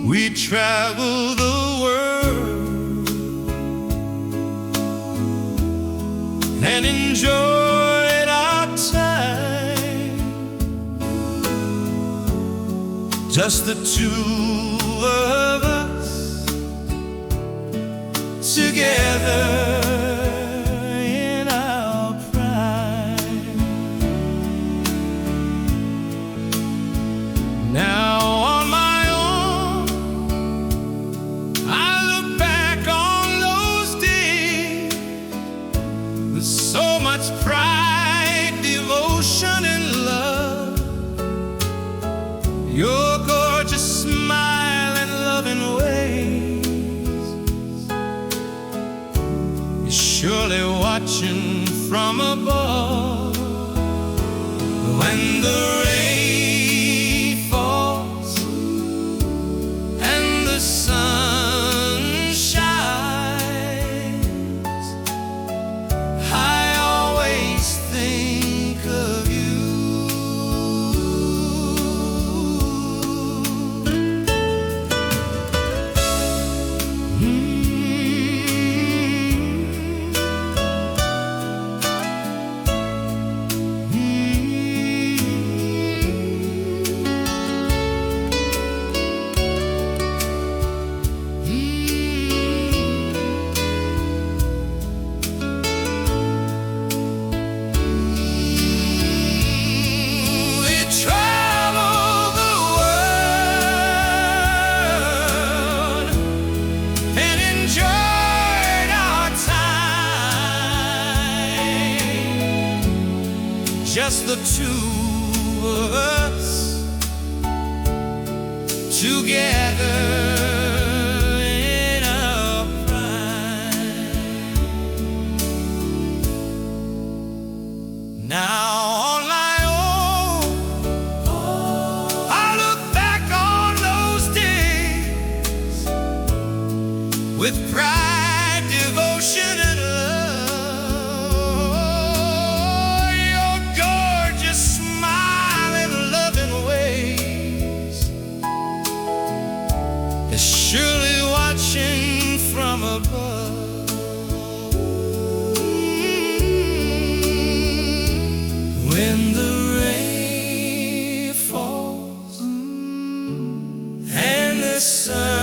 We travel the world and enjoyed our time, just the two of us together in our prime. Now so much pride, devotion, and love. Your gorgeous smile and loving ways is surely watching from above. When the rain falls and the sun shines, I always think of you. Just the two of us together in our prime. Now on my own, I look back on those days with pride, devotion, and love. Surely watching from above. When the rain falls and the sun